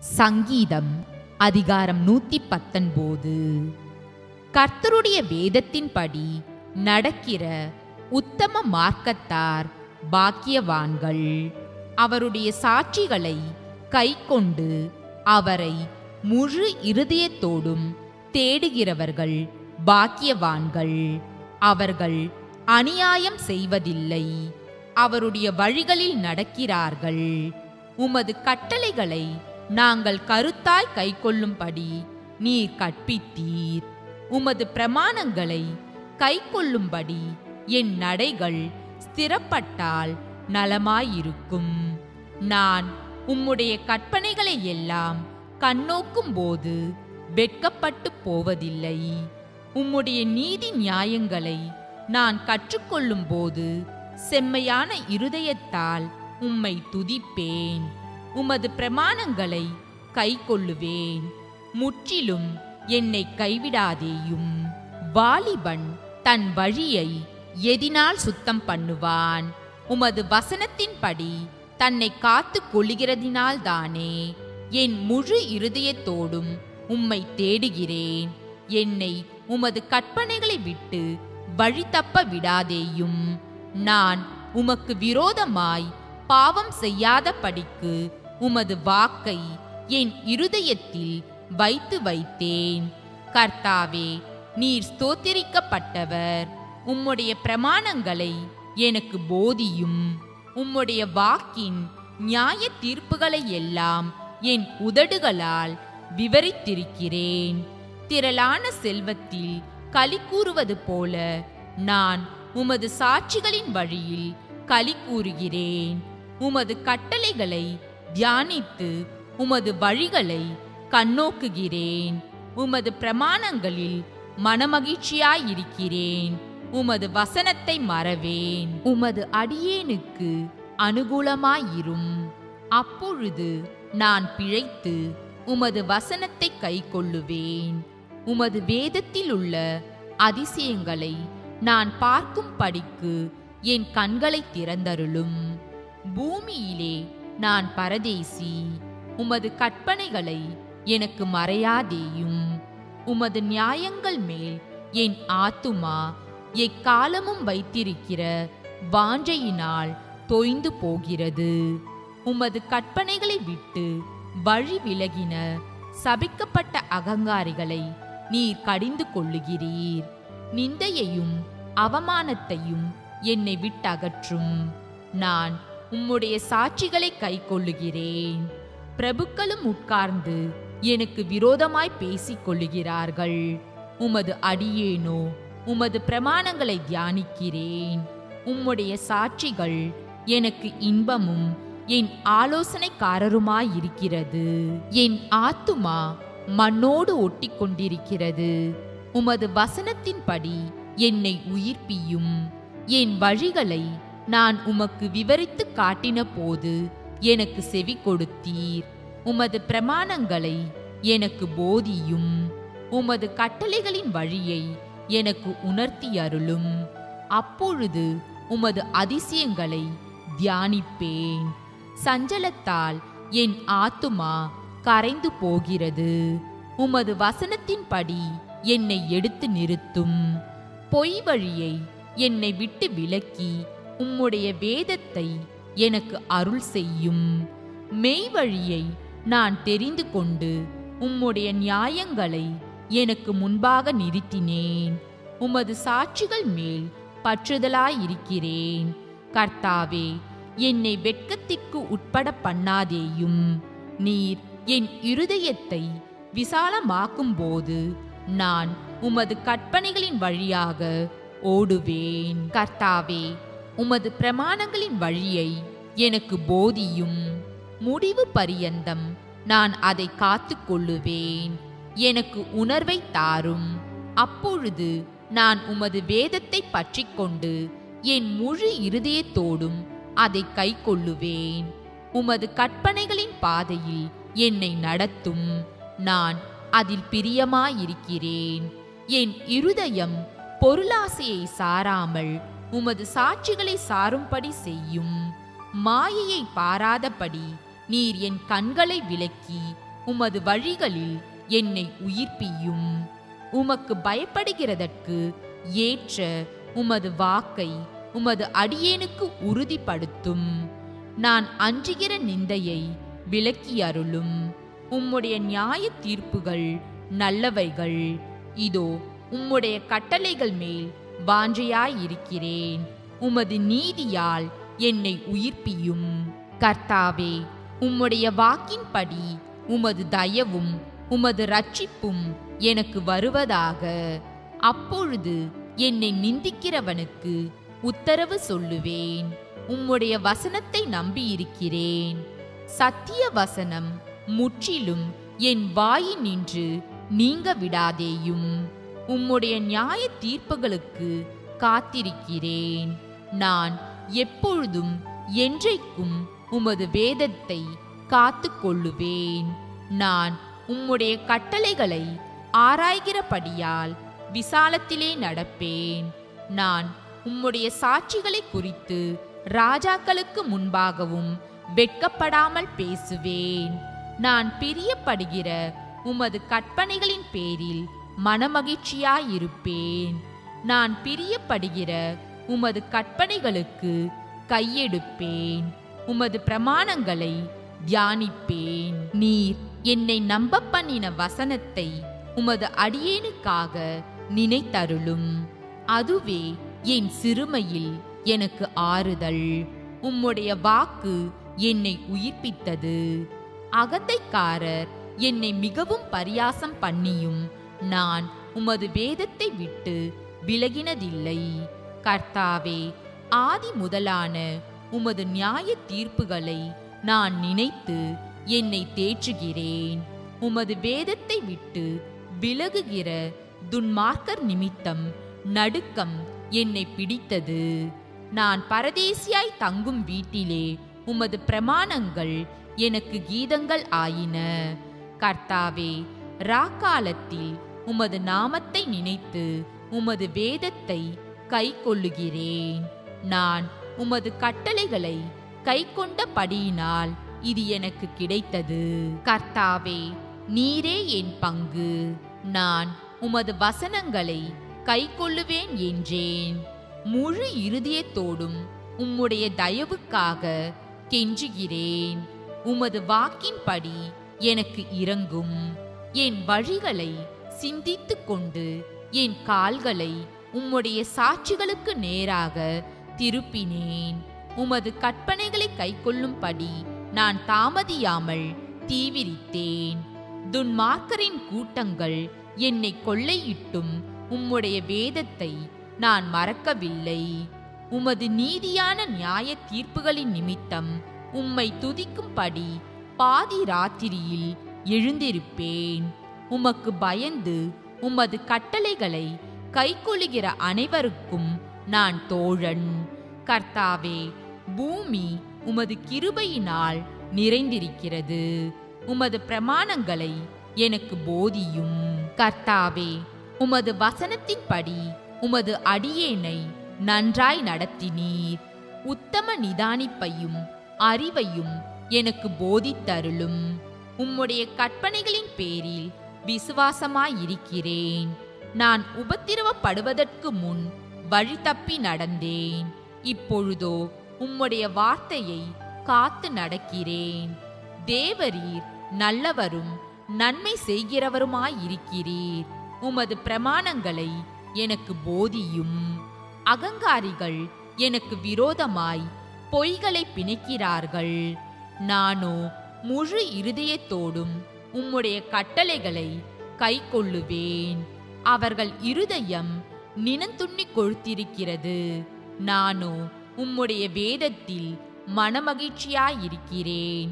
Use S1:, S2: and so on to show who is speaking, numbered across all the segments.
S1: சங்கீதம் அதிகாரம் 119. கர்த்தருடைய வேதத்தின்படி நடக்கிற உத்தம மார்க்கத்தார் பாக்கியவான்கள். அவருடைய சாட்சிகளை கைக்கொண்டு அவரை முழு இருதயத்தோடும் தேடுகிறவர்கள் பாக்கியவான்கள். அவர்கள் அநியாயம் செய்வதில்லை, அவருடைய வழிகளில் நடக்கிறார்கள். உமது கட்டளைகளை நாங்கள் கருத்தாய் கைக்கொள்ளும்படி நீர் கற்பித்தீர். உமது பிரமாணங்களை கைக்கொள்ளும்படி என் நடைகள் ஸ்திரப்பட்டால் நலமாயிருக்கும். நான் உம்முடைய கற்பனைகளை எல்லாம் கண்ணோக்கும் போது வெட்கப்பட்டு போவதில்லை. உம்முடைய நீதி நியாயங்களை நான் கற்றுக்கொள்ளும் போது செம்மையான இருதயத்தால் உம்மை துதிப்பேன். உமது பிரமாணங்களை கைக்கொள்ளுவேன். முற்றிலும் என்னை கைவிடாதேயும். வாலிபன் தன் வழியை எதினால் சுத்தம் பண்ணுவான்? உமது வசனத்தின்படி தன்னை காத்து கொள்ளுகிறதினால்தானே. என் முழு இருதயத்தோடும் உம்மை தேடுகிறேன். என்னை உமது கற்பனைகளை விட்டு வழி தப்ப விடாதேயும். நான் உமக்கு விரோதமாய் பாவம் செய்யாதபடிக்கு உமது வாக்கை என் இருதயத்தில் வைத்தேன். கர்த்தாவே, நீர் ஸ்தோத்திரிக்கப்பட்டவர். உம்முடைய பிரமாணங்களை எனக்கு போதியும். உம்முடைய வாக்கின் நியாய தீர்ப்புகளை எல்லாம் என் உதடுகளால் விவரித்திருக்கிறேன். திரளான செல்வத்தில் களி கூறுவது போல நான் உமது சாட்சிகளின் வழியில் களி கூறுகிறேன். உமது கட்டளைகளை தியானித்து உமது வழிகளை கண்ணோக்குகிறேன். உமது பிரமாணங்களில் மனமகிழ்ச்சியாயிருக்கிறேன். உமது வசனத்தை மறவேன். உமது அடியேனுக்கு அனுகூலமாயிரும். அப்பொழுது நான் பிழைத்து உமது வசனத்தை கைக்கொள்ளுவேன். உமது வேதத்தில் உள்ள அதிசயங்களை நான் பார்க்கும்படிக்கு என் கண்களை திறந்தருளும். பூமியிலே நான் பரதேசி. உமது கற்பனைகளை எனக்கு மறையாதேயும். உமது நியாயங்கள் மேல் என் ஆத்துமா எக்காலமும் வைத்திருக்கிற வாஞ்சையினால் தொய்ந்து போகிறது. உமது கற்பனைகளை விட்டு வழி விலகின சபிக்கப்பட்ட அகங்காரிகளை நீர் கடிந்து கொள்ளுகிறீர். நிந்தையையும் அவமானத்தையும் என்னை விட்டகற்றும். நான் உம்முடைய சாட்சிகளை கைக்கொள்ளுகிறேன். பிரபுக்களும் உட்கார்ந்து எனக்கு விரோதமாய் பேசிக் கொள்ளுகிறார்கள். உமது அடியேனோ உமது பிரமாணங்களை தியானிக்கிறேன். உம்முடைய சாட்சிகள் எனக்கு இன்பமும் என் ஆலோசனைக்காரருமாயிருக்கிறது. என் ஆத்துமா மண்ணோடு ஒட்டி கொண்டிருக்கிறது. உமது வசனத்தின்படி என்னை உயிர்ப்பியும். என் வழிகளை நான் உமக்கு விவரித்து காட்டின போது எனக்கு செவி கொடுத்தீர். உமது பிரமாணங்களை எனக்கு போதியும். உமது கட்டளைகளின் வழியை எனக்கு உணர்த்தி அருளும். அப்பொழுது உமது அதிசயங்களை தியானிப்பேன். சஞ்சலத்தால் என் ஆத்துமா கரைந்து போகிறது. உமது வசனத்தின்படி என்னை எடுத்து நிறுத்தும். பொய் வழியை என்னை விட்டு விலக்கி உம்முடைய வேதத்தை எனக்கு அருள் செய்யும். மெய் வழியை நான் தெரிந்து கொண்டு உம்முடைய நியாயங்களை எனக்கு முன்பாக நிறுத்தினேன். உமது சாட்சிகள் மேல் பற்றுதலாயிருக்கிறேன். கர்த்தாவே, என்னை வெட்கத்திற்கு உட்பட பண்ணாதேயும். நீர் என் இருதயத்தை விசாலமாக்கும்போது நான் உமது கற்பனைகளின் வழியாக ஓடுவேன். கர்த்தாவே, உமது பிரமாணங்களின் வழியை எனக்கு போதியும். முடிவு பரியந்தம் நான் அதை காத்து கொள்ளுவேன். எனக்கு உணர்வை தாரும். அப்பொழுது நான் உமது வேதத்தை பற்றிக்கொண்டு என் முழு இருதயத்தோடும் அதை கைக்கொள்ளுவேன். உமது கற்பனைகளின் பாதையில் என்னை நடத்தும். நான் அதில் பிரியமாயிருக்கிறேன். என் இருதயம் பொருளாசையை சாராமல் உமது சாட்சிகளை சாரும்படி செய்யும். மாயையை பாராதபடி நீர் என் கண்களை விலக்கி உமது வழிகளில் என்னை உயிர்ப்பியும். உமக்கு பயப்படுகிறதற்கு ஏற்ற உமது வாக்கை உமது அடியேனுக்கு உறுதிப்படுத்தும். நான் அஞ்சுகிற நிந்தையை விலக்கி அருளும். உம்முடைய நியாய தீர்ப்புகள் நல்லவைகள். இதோ உம்முடைய கட்டளைகள் மேல் வாஞ்சையாயிருக்கிறேன். உமது நீதியால் என்னை உயிர்ப்பியும். கர்த்தாவே, உம்முடைய வாக்கின்படி உமது தயவும் உமது இரட்சிப்பும் எனக்கு வருவதாக. அப்பொழுது என்னை நிந்திக்கிறவனுக்கு உத்தரவு சொல்லுவேன். உம்முடைய வசனத்தை நம்பியிருக்கிறேன். சத்திய வசனம் முற்றிலும் என் வாயினின்று நீங்க விடாதேயும். உம்முடைய நியாய தீர்ப்புகளுக்கு காத்திருக்கிறேன். நான் எப்பொழுதும் என்றைக்கும் உமது வேதத்தை காத்து கொள்ளுவேன். நான் உம்முடைய கட்டளைகளை ஆராய்கிறபடியால் விசாலத்திலே நடப்பேன். நான் உம்முடைய சாட்சிகளை குறித்து ராஜாக்களுக்கு முன்பாகவும் வெட்கப்படாமல் பேசுவேன். நான் பிரியப்படுகிற உமது கற்பனைகளின் பேரில் மனமகிழ்ச்சியாயிருப்பேன். நான் பிரியப்படுகிற உமது கற்பனைகளுக்கு கையெடுப்பேன். உமது பிரமாணங்களை தியானிப்பேன். நீர் என்னை நம்ப பண்ணின வசனத்தை உமது அடியேனுக்காக நினைத்தருளும். அதுவே என் சிறுமையில் எனக்கு ஆறுதல். உம்முடைய வாக்கு என்னை உயிர்ப்பித்தது. அகந்தைக்காரர் என்னை மிகவும் பரியாசம் பண்ணியும் நான் உமது வேதத்தை விட்டு விலகினதில்லை. கர்த்தாவே, ஆதி முதலான உமது நியாய தீர்ப்புகளை நான் நினைத்து என்னை தேற்றுகிறேன். உமது வேதத்தை விட்டு விலகுகிற துன்மார்க்கர் நிமித்தம் நடுக்கம் என்னை பிடித்தது. நான் பரதேசியாய் தங்கும் வீட்டிலே உமது பிரமாணங்கள் எனக்கு கீதங்கள் ஆயின. கர்த்தாவே, ராக்காலத்தில் உமது நாமத்தை நினைத்து உமது வேதத்தை கை கொள்ளுகிறேன். நான் உமது கட்டளைகளை கை கொண்டபடியினால் இது எனக்கு கிடைத்தது. கர்த்தாவே, நீரே என் பங்கு. நான் உமது வசனங்களை கை கொள்ளுவேன் என்றேன். முழு இருதயத்தோடும் உம்முடைய தயவுக்காக கெஞ்சுகிறேன். உமது வாக்கின்படி எனக்கு இரங்கும். என் வழிகளை சிந்தித்து கொண்டு என் கால்களை உம்முடைய சாட்சிகளுக்கு நேராக திருப்பினேன். உமது கற்பனைகளை கைக்கொள்ளும்படி நான் தாமதியாமல் தீவிரித்தேன். துன்மார்க்கரின் கூட்டங்கள் என்னை கொள்ளையிட்டும் உம்முடைய வேதத்தை நான் மறக்கவில்லை. உமது நீதியான நியாய தீர்ப்புகளின் நிமித்தம் உம்மை துதிக்கும்படி பாதி ராத்திரியில் எழுந்திருப்பேன். உமக்கு பயந்து உமது கட்டளைகளை கைக்கொள்ளுகிற அனைவருக்கும் நான் தோழன். கர்த்தாவே, பூமி உமது கிருபையினால் நிறைந்திருக்கிறது. உமது பிரமாணங்களை எனக்கு போதியும். கர்த்தாவே, உமது வசனத்தின்படி உமது அடியேனை நன்றாய் நடத்தினீர். உத்தம நிதானிப்பையும் அறிவையும் எனக்கு போதித்தருளும். உம்முடைய கற்பனைகளின் பேரில் விசுவாசமாயிருக்கிறேன். நான் உபத்திரவப்படுவதற்கு முன் வழி தப்பி நடந்தேன். இப்பொழுதோ உம்முடைய வார்த்தையை காத்து நடக்கிறேன். தேவரீர் நல்லவரும் நன்மை செய்கிறவருமாயிருக்கிறீர். உமது பிரமாணங்களை எனக்கு போதியும். அகங்காரிகள் எனக்கு விரோதமாய் பொய்களை பிணைக்கிறார்கள். நானோ முழு இருதயத்தோடும் உம்முடைய கட்டளைகளை கை கொள்ளுவேன். அவர்கள் இருதயம் நினந்துண்ணி கொழுத்திருக்கிறது. நானோ உம்முடைய வேதத்தில் மனமகிழ்ச்சியாயிருக்கிறேன்.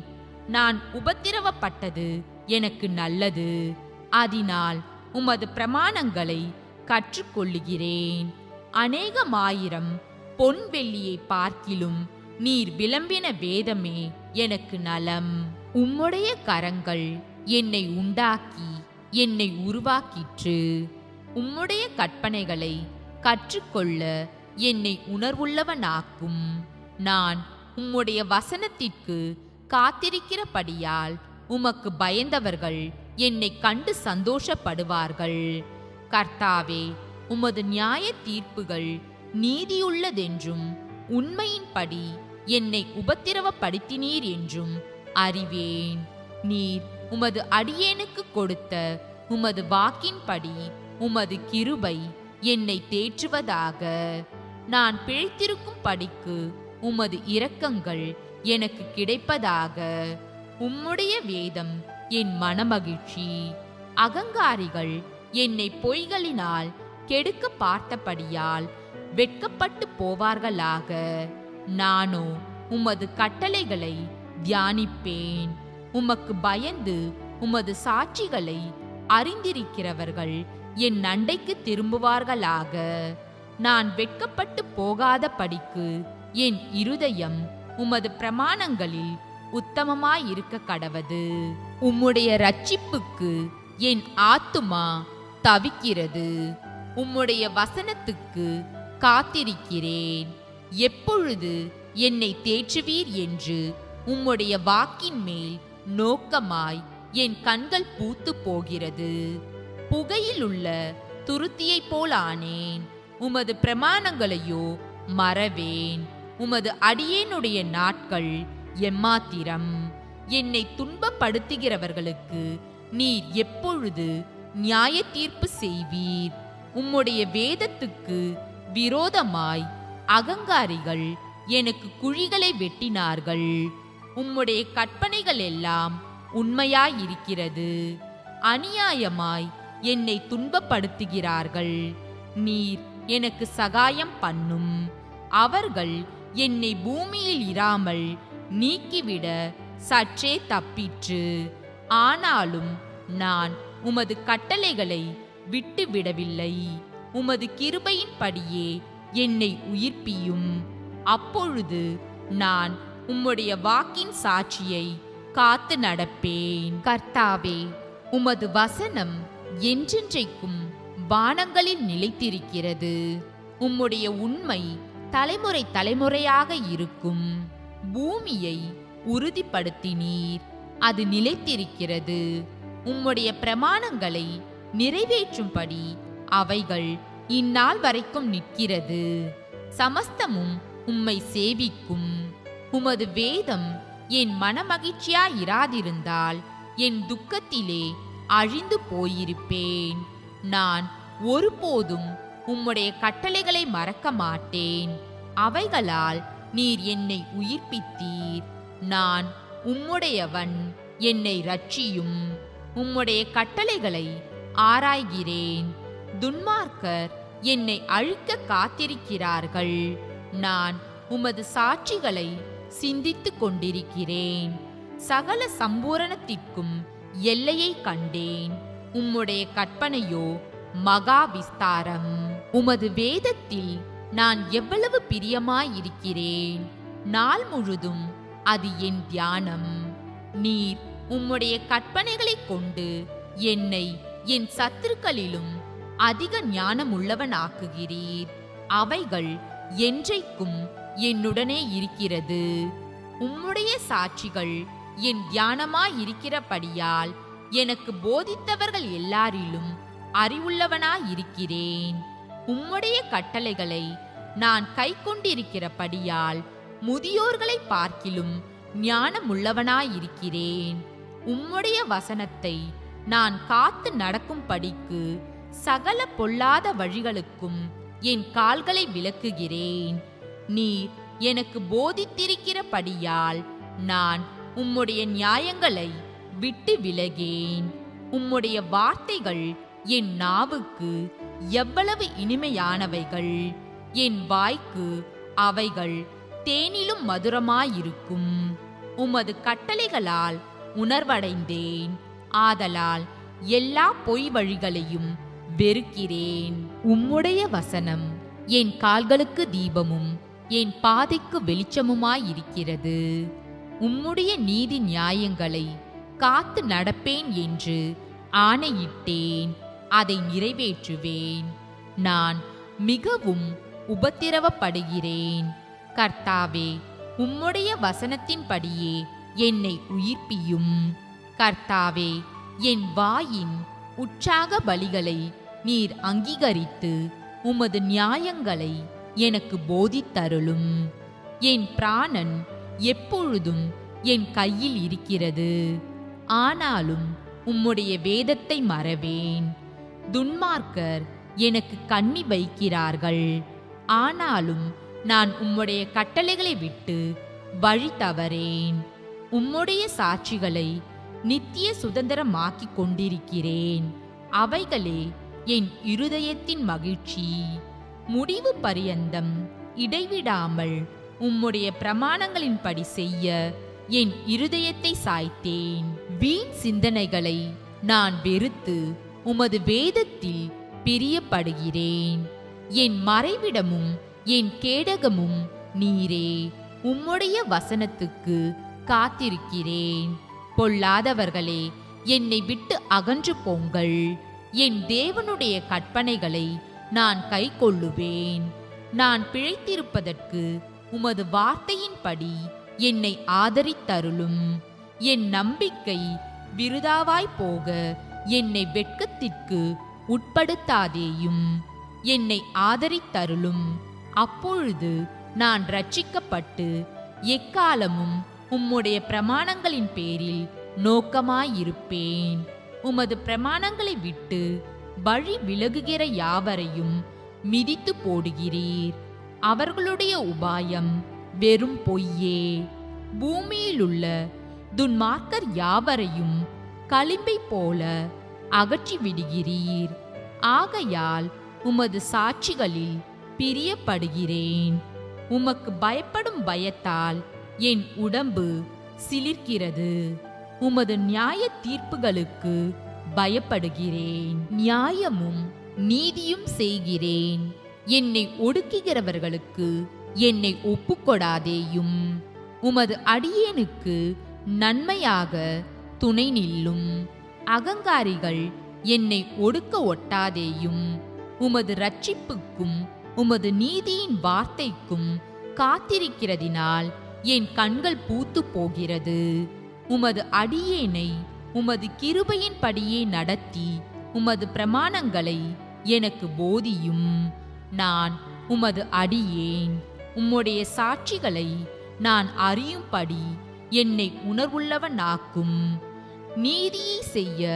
S1: நான் உபத்திரவப்பட்டது எனக்கு நல்லது. அதனால் உமது பிரமாணங்களை கற்றுக்கொள்ளுகிறேன். அநேகமாயிரம் பொன் வெள்ளியை பார்க்கிலும் நீர் விளம்பின வேதமே எனக்கு நலம். உம்முடைய கரங்கள் என்னை உண்டாக்கி என்னை உருவாக்கிற்று. உம்முடைய கற்பனைகளை கற்றுக்கொள்ள என்னை உணர்வுள்ளவனாக்கும். நான் உம்முடைய வசனத்திற்கு காத்திருக்கிறபடியால் உமக்கு பயந்தவர்கள் என்னை கண்டு சந்தோஷப்படுவார்கள். கர்த்தாவே, உமது நியாய தீர்ப்புகள் நீதியுள்ளதென்றும் உண்மையின்படி என்னை உபத்திரவப்படுத்தினீர் என்றும் அறிவேன். நீர் உமது அடியேனுக்கு கொடுத்த உமது வாக்கின்படி உமது கிருபை என்னை தேற்றுவதாக. நான் பிழைத்திருக்கும் படிக்கு உமது இரக்கங்கள் எனக்கு கிடைப்பதாக. உம்முடைய வேதம் என் மனமகிழ்ச்சி. அகங்காரிகள் என்னை பொய்களினால் கெடுக்க பார்த்தபடியால் வெட்கப்பட்டு போவார்களாக. நானோ உமது கட்டளைகளை தியானிப்பேன். உமக்கு பயந்து உமது சாட்சிகளை அறிந்திருக்கிறவர்கள் என் நண்டைக்கு திரும்புவார்களாக. நான் வெட்கப்பட்டு போகாத படிக்கு என் இருதயம் உமது பிரமாணங்களில் உத்தமமாயிருக்க கடவது. உம்முடைய இரட்சிப்புக்கு என் ஆத்துமா தவிக்கிறது. உம்முடைய வசனத்துக்கு காத்திருக்கிறேன். எப்பொழுது என்னை தேற்றுவீர் என்று உம்முடைய வாக்கின் மேல் நோக்கமாய் என் கண்கள் பூத்து போகிறது. புகையிலுள்ள துருத்தியைப் போலானேன். உமது பிரமாணங்களையோ மறவேன். உமது அடியேனுடைய நாட்கள் எம்மாத்திரம். என்னை துன்பப்படுத்துகிறவர்களுக்கு நீர் எப்பொழுது நியாய தீர்ப்பு செய்வீர்? உம்முடைய வேதத்துக்கு விரோதமாய் அகங்காரிகள் எனக்கு குழிகளை வெட்டினார்கள். உம்முடைய கற்பனைகள் எல்லாம் உண்மையாயிருக்கிறது. அநியாயமாய் என்னை துன்பப்படுத்துகிறார்கள். நீர் எனக்கு சகாயம் பண்ணும். அவர்கள் என்னை பூமியில் இராமல் நீக்கிவிட சற்றே தப்பிற்று. ஆனாலும் நான் உமது கட்டளைகளை விட்டுவிடவில்லை. உமது கிருபையின்படியே என்னை உயிர்ப்பியும். அப்பொழுது நான் உம்முடைய வாக்கின் சாட்சியை காத்து நடப்பேன். கர்த்தாவே, உமது வசனம் என்றென்றைக்கும் வானங்களில் நிலைத்திருக்கிறது. உம்முடைய உண்மை தலைமுறை தலைமுறையாக இருக்கும். பூமியை உறுதிப்படுத்தினீர், அது நிலைத்திருக்கிறது. உம்முடைய பிரமாணங்களை நிறைவேற்றும்படி அவைகள் இந்நாள் வரைக்கும் நிற்கிறது. சமஸ்தமும் உம்மை சேவிக்கும். உமது வேதம் என் மனமகிழ்ச்சியாயிராதிருந்தால் என் துக்கத்திலே அழிந்து போயிருப்பேன். நான் ஒருபோதும் உம்முடைய கட்டளைகளை மறக்க மாட்டேன். அவைகளால் நீர் என்னை உயிர்ப்பித்தீர். நான் உம்முடையவன், என்னை இரட்சியும். உம்முடைய கட்டளைகளை ஆராய்கிறேன். துன்மார்க்கர் என்னை அழிக்க காத்திருக்கிறார்கள். நான் உமது சாட்சிகளை சிந்தித்துக் கொண்டிருக்கிறேன். சகல சம்பூரணத்திற்கும் எல்லையை கண்டேன். உம்முடைய கற்பனையோ மகா விஸ்தாரம். உமது வேதத்தில் நான் எவ்வளவு பிரியமாயிருக்கிறேன். நாள் முழுதும் அது என் தியானம். நீர் உம்முடைய கற்பனைகளைக் கொண்டு என்னை என் சத்துருக்களிலும் அதிக ஞானமுள்ளவனாக்குகிறீர். அவைகள் என்றைக்கும் என்னுடனே இருக்கிறது. உம்முடைய சாட்சிகள் என் தியானமாயிருக்கிறபடியால் எனக்கு போதித்தவர்கள் எல்லாரிலும் அறிவுள்ளவனாயிருக்கிறேன். உம்முடைய கட்டளைகளை நான் கைக்கொண்டிருக்கிறபடியால் முதியோர்களை பார்க்கிலும் ஞானமுள்ளவனாயிருக்கிறேன். உம்முடைய வசனத்தை நான் காத்து நடக்கும்படிக்கு சகல பொல்லாத வழிகளுக்கும் என் கால்களை விலக்குகிறேன். நீர் எனக்கு போதித்திருக்கிறபடியால் நான் உம்முடைய நியாயங்களை விட்டு விலகேன். உம்முடைய வார்த்தைகள் என் நாவுக்கு எவ்வளவு இனிமையானவைகள்! என் வாய்க்கு அவைகள் தேனிலும் மதுரமாயிருக்கும். உமது கட்டளைகளால் உணர்வடைந்தேன். ஆதலால் எல்லா பொய் வழிகளையும் வெறுக்கிறேன். உம்முடைய வசனம் என் கால்களுக்கு தீபமும் என் பாதைக்கு வெளிச்சமுமாயிருக்கிறது. உம்முடைய நீதி நியாயங்களை காத்து நடப்பேன் என்று ஆணையிட்டேன். அதை நிறைவேற்றுவேன். நான் மிகவும் உபத்திரவப்படுகிறேன். கர்த்தாவே, உம்முடைய வசனத்தின்படியே என்னை உயிர்ப்பியும். கர்த்தாவே, என் வாயின் உற்சாக பலிகளை நீர் அங்கீகரித்து உமது நியாயங்களை எனக்கு போதித்தருளும். என் பிராணன் எப்பொழுதும் என் கையில் இருக்கிறது, ஆனாலும் உம்முடைய வேதத்தை மறவேன். துன்மார்க்கர் எனக்கு கண்ணி வைக்கிறார்கள், ஆனாலும் நான் உம்முடைய கட்டளைகளை விட்டு வழி தவறேன். உம்முடைய சாட்சிகளை நித்திய சுதந்திரமாக்கிக் கொண்டிருக்கிறேன், அவைகளே என் இருதயத்தின் மகிழ்ச்சி. முடிவு பரியந்தம் இடைவிடாமல் உம்முடைய பிரமாணங்களின்படி செய்ய என் இருதயத்தை சாய்த்தேன். வீண் சிந்தனைகளை நான் வெறுத்து உமது வேதத்தில் பிரியப்படுகிறேன். என் மறைவிடமும் என் கேடகமும் நீரே. உம்முடைய வசனத்துக்கு காத்திருக்கிறேன். பொல்லாதவர்களே, என்னை விட்டு அகன்று போங்கள். என் தேவனுடைய கற்பனைகளை நான் கைக்கொள்ளுவேன். நான் பிழைத்திருப்பதற்கு உமது வார்த்தையின்படி என்னை ஆதரித்தருளும். என் நம்பிக்கை விருதாவாய் போக என்னை வெட்கத்திற்கு உட்படுத்தாதேயும். என்னை ஆதரித்தருளும். அப்பொழுது நான் ரட்சிக்கப்பட்டு எக்காலமும் உம்முடைய பிரமாணங்களின் பேரில் நோக்கமாயிருப்பேன். உமது பிரமாணங்களை விட்டு வழி விலகுகிற யாவரையும் மிதித்து போடுகிறீர். அவர்களுடைய உபாயம் வெறும் பொய்யே. பூமியிலுள்ள துன்மார்க்கர் யாவரையும் களிம்பை போல அகற்றி விடுகிறீர். ஆகையால் உமது சாட்சிகளில் பிரியப்படுகிறேன். உமக்கு பயப்படும் பயத்தால் என் உடம்பு சிலிர்க்கிறது. உமது நியாய தீர்ப்புகளுக்கு பயப்படுகிறேன். நியாயமும் நீதியும் செய்கிறேன். என்னை ஒடுக்குகிறவர்களுக்கு என்னை ஒப்புக்கொடாதேயும். உமது அடியேனுக்கு நன்மையாக துணை நில்லும். அகங்காரிகள் என்னை ஒடுக்க ஒட்டாதேயும். உமது இரட்சிப்புக்கும் உமது நீதியின் வார்த்தைக்கும் காத்திருக்கிறதினால் என் கண்கள் பூத்து போகிறது. உமது அடியேனை உமது கிருபையின்படியே நடத்தி உமது பிரமாணங்களை எனக்கு போதியும். நான் உமது அடியேன். உம்முடைய சாட்சிகளை நான் அறியும்படி என்னை உணர்வுள்ளவனாக்கும். நீதியை செய்ய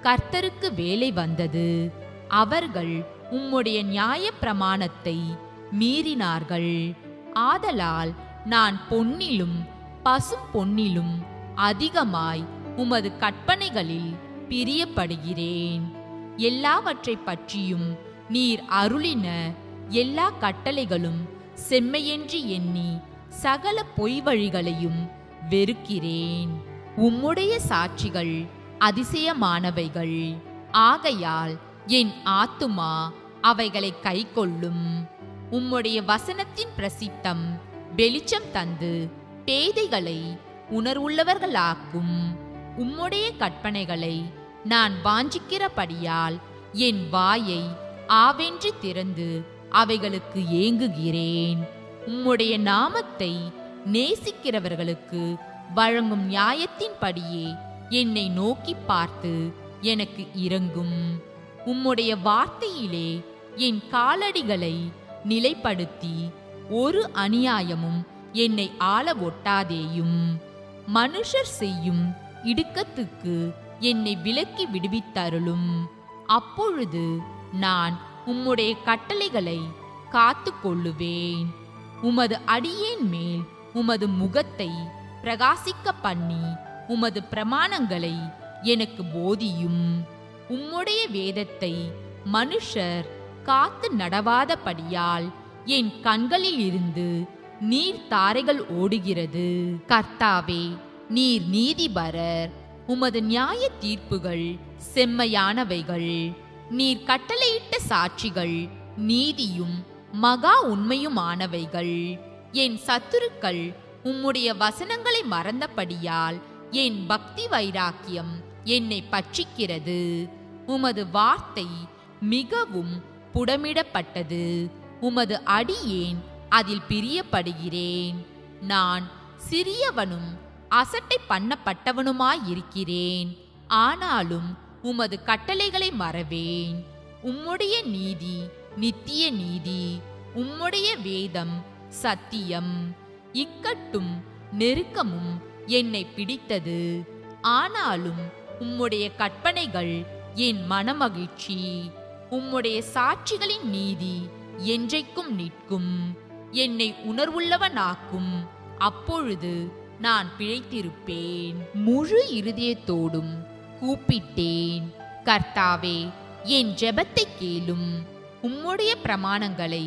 S1: கர்த்தருக்கு வேலை வந்தது. அவர்கள் உம்முடைய நியாய பிரமாணத்தை மீறினார்கள். ஆதலால் நான் பொன்னிலும் பசும் பொன்னிலும் அதிகமாய் உமது கற்பனைகளில் பிரியப்படுகிறேன். எல்லாவற்றை பற்றியும் நீர் அருளின எல்லா கட்டளைகளும் செம்மையென்று எண்ணி சகல பொய் வழிகளையும் வெறுக்கிறேன். உம்முடைய சாட்சிகள் அதிசயமானவைகள், ஆகையால் என் ஆத்துமா அவைகளை கைக்கொள்ளும். உம்முடைய வசனத்தின் பிரசித்தம் வெளிச்சம் தந்து பேதைகளை உணர்வுள்ளவர்களாக்கும். உம்முடைய கற்பனைகளை நான் வாஞ்சிக்கிறபடியால் என் வாயை ஆவென்று திறந்து அவைகளுக்கு ஏங்குகிறேன். உம்முடைய நாமத்தை நேசிக்கிறவர்களுக்கு வழங்கும் நியாயத்தின்படியே என்னை நோக்கி பார்த்து எனக்கு இரங்கும். உம்முடைய வார்த்தையிலே என் காலடிகளை நிலைப்படுத்தி ஒரு அநியாயமும் என்னை ஆள ஒட்டாதேயும். மனுஷர் செய்யும் இடுக்கத்துக்கு என்னை விலக்கி விடுவித்தருளும். அப்பொழுது நான் உம்முடைய கட்டளைகளை காத்து கொள்ளுவேன். உமது அடியேன் மேல் உமது முகத்தை பிரகாசிக்க பண்ணி உமது பிரமாணங்களை எனக்கு போதியும். உம்முடைய வேதத்தை மனுஷர் காத்து நடவாதபடியால் என் கண்களில் இருந்து நீர் தாரைகள் ஓடுகிறது. கர்த்தாவே, நீர் நீதிபரர். உமது நியாய தீர்ப்புகள் செம்மையானவைகள். நீர் கட்டளையிட்ட சாட்சிகள் நீதியும் மகா உண்மையுமானவைகள். என் சத்துருக்கள் உம்முடைய வசனங்களை மறந்தபடியால் என் பக்தி வைராக்கியம் என்னை பட்சிக்கிறது. உமது வார்த்தை மிகவும் புடமிடப்பட்டது. உமது அடியேன் அதில் பிரியப்படுகிறேன். நான் சிறியவனும் அசட்டை பண்ணப்பட்டவனுமாயிருக்கிறேன். ஆனாலும் உமது கட்டளைகளை மறவேன். உம்முடைய நீதி நித்திய நீதி, உம்முடைய வேதம் சத்தியம். இக்கட்டும் நெருக்கமும் என்னை பிடித்தது. ஆனாலும் உம்முடைய கற்பனைகள் என் மனமகிழ்ச்சி. உம்முடைய சாட்சிகளின் நீதி என்றைக்கும் நிற்கும். என்னை உணர்வுள்ளவனாக்கும். அப்பொழுது நான் பிழைத்திருப்பேன். முழு இருதயத்தோடும் கூப்பிட்டேன். கர்த்தாவே, என் ஜெபத்தை கேளும். உம்முடைய பிரமாணங்களை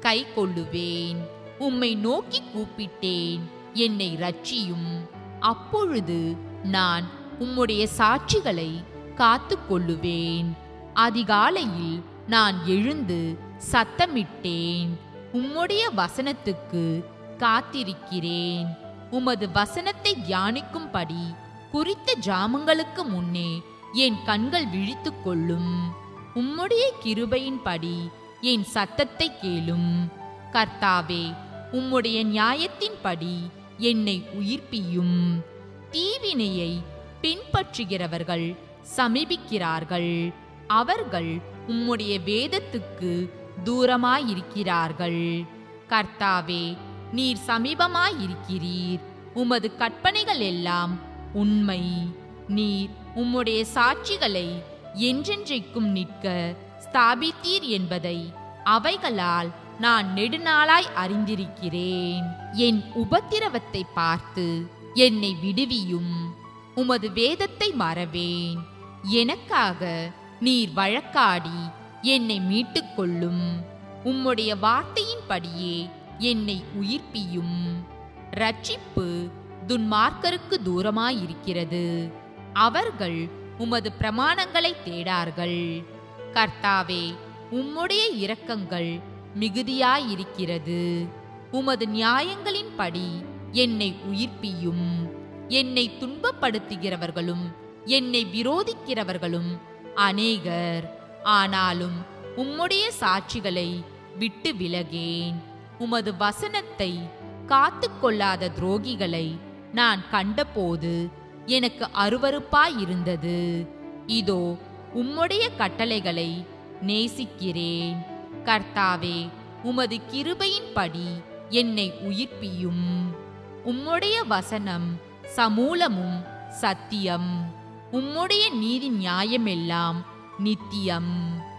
S1: கை கொள்ளுவேன். உம்மை நோக்கி கூப்பிட்டேன், என்னை இரட்சியும். அப்பொழுது நான் உம்முடைய சாட்சிகளை காத்து கொள்ளுவேன். அதிகாலையில் நான் எழுந்து சத்தமிட்டேன். உம்முடைய வசனத்துக்கு காத்திருக்கிறேன். உமது வசனத்தை தியானிக்கும்படி குறித்த ஜாமங்களுக்கு முன்னே என் கண்கள் விழித்து கொள்ளும். உம்முடைய கிருபையின்படி என் சத்தத்தை கேளும். கர்த்தாவே, உம்முடைய நியாயத்தின்படி என்னை உயிர்ப்பியும். தீவினையை பின்பற்றுகிறவர்கள் சமீபிக்கிறார்கள். அவர்கள் உம்முடைய வேதத்துக்கு தூரமாயிருக்கிறார்கள். கர்த்தாவே, நீர் சமீபமாயிருக்கிறீர். உமது கற்பனைகள் எல்லாம் உண்மை. நீர் உம்முடைய சாட்சிகளை என்றென்றைக்கும் நிற்க ஸ்தாபித்தீர் என்பதை அவைகளால் நான் நெடுநாளாய் அறிந்திருக்கிறேன். என் உபத்திரவத்தை பார்த்து என்னை விடுவியும். உமது வேதத்தை மறவேன். எனக்காக நீர் வழக்காடி என்னை மீட்டுக்கொள்ளும். உம்முடைய வார்த்தையின்படியே என்னை உயிர்ப்பியும். இரட்சிப்பு துன்மார்க்கருக்கு தூரமாயிருக்கிறது. அவர்கள் உமது பிரமாணங்களை தேடார்கள். கர்த்தாவே, உம்முடைய இரக்கங்கள் மிகுதியாயிருக்கிறது. உமது நியாயங்களின்படி என்னை உயிர்ப்பியும். என்னை துன்பப்படுத்துகிறவர்களும் என்னை விரோதிக்கிறவர்களும் அநேகர். ஆனாலும் உம்முடைய சாட்சிகளை விட்டு விலகேன். உமது வசனத்தை காத்து கொள்ளாத துரோகிகளை நான் கண்டபோது எனக்கு அருவருப்பாயிருந்தது. இதோ, உம்முடைய கட்டளைகளை நேசிக்கிறேன். கர்த்தாவே, உமது கிருபையின்படி என்னை உயிர்ப்பியும். உம்முடைய வசனம் சமூலமும் சத்தியம். உம்முடைய நீதி நியாயமெல்லாம் நித்தியம்.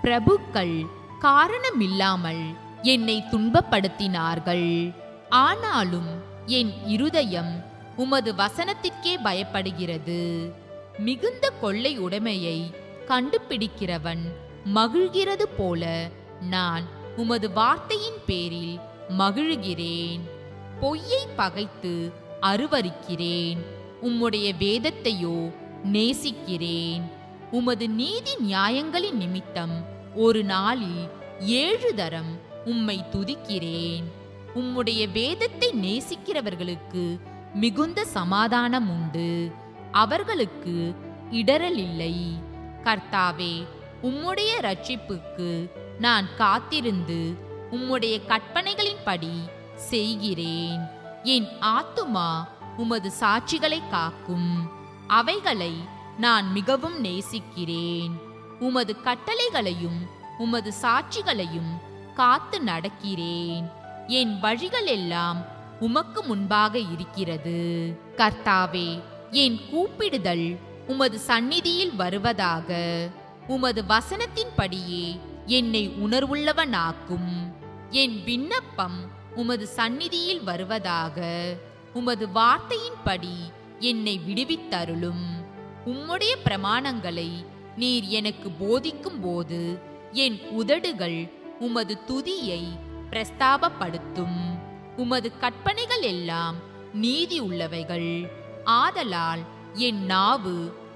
S1: பிரபுக்கள் காரணமில்லாமல் என்னை துன்பப்படுத்தினார்கள். ஆனாலும் என் இருதயம் உமது வசனத்திற்கே பயப்படுகிறது. மிகுந்த கொள்ளை உடைமையை கண்டுபிடிக்கிறவன் மகிழ்கிறது போல நான் உமது வார்த்தையின் பேரில் மகிழுகிறேன். பொய்யை பகைத்து அருவருக்கிறேன். உம்முடைய வேதத்தையோ நேசிக்கிறேன். உமது நீதி நியாயங்களின் நிமித்தம் ஒரு நாளில் 7 தரம் உம்மை துதிக்கிறேன். உம்முடைய வேதத்தை நேசிக்கிறவர்களுக்கு மிகுந்த சமாதானம் உண்டு. அவர்களுக்கு இடறல் இல்லை. கர்த்தாவே, உம்முடைய இரட்சிப்புக்கு நான் காத்திருந்து உம்முடைய கற்பனைகளின்படி செய்கிறேன். என் ஆத்துமா உமது சாட்சிகளை காக்கும். அவைகளை நான் மிகவும் நேசிக்கிறேன். உமது கட்டளைகளையும் உமது சாட்சிகளையும் காத்து நடக்கிறேன். என் வழிகள் எல்லாம் உமக்கு முன்பாக இருக்கிறது. கர்த்தாவே, என் கூப்பிடுதல் உமது சந்நிதியில் வருவதாக. உமது வசனத்தின்படியே என்னை உணர்வுள்ளவனாக்கும். என் விண்ணப்பம் உமது சந்நிதியில் வருவதாக. உமது வார்த்தையின்படி என்னை விடுவித்தருளும். உம்முடைய பிரமாணங்களை நீர் எனக்கு போதிக்கும் போது என் உதடுகள் உமது துதியை பிரஸ்தாபப்படுத்தும். உமது கற்பனைகள் எல்லாம் நீதி உள்ளவைகள். ஆதலால் என் நாவு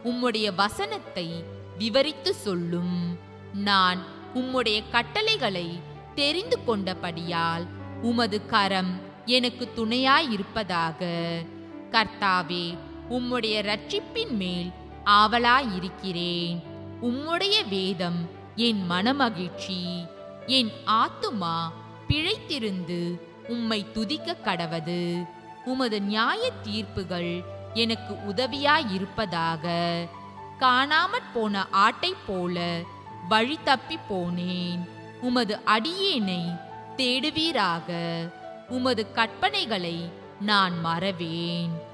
S1: உம்முடைய வசனத்தை விவரித்து சொல்லும். நான் உம்முடைய கட்டளைகளை தெரிந்து கொண்டபடியால் உமது கரம் எனக்கு துணையாயிருப்பதாக. கர்த்தாவே, உம்முடைய இரட்சிப்பின் மேல் ஆவலாயிருக்கிறேன். உம்முடைய வேதம் என் மனமகிழ்ச்சி. என் ஆத்துமா பிழைத்திருந்து உம்மை துதிக்க கடவது. உமது நியாய தீர்ப்புகள் எனக்கு உதவியாயிருப்பதாக. காணாமற் போன ஆட்டைப் போல வழி தப்பி போனேன். உமது அடியேனை தேடுவீராக. உமது கற்பனைகளை நான் மறவேன்.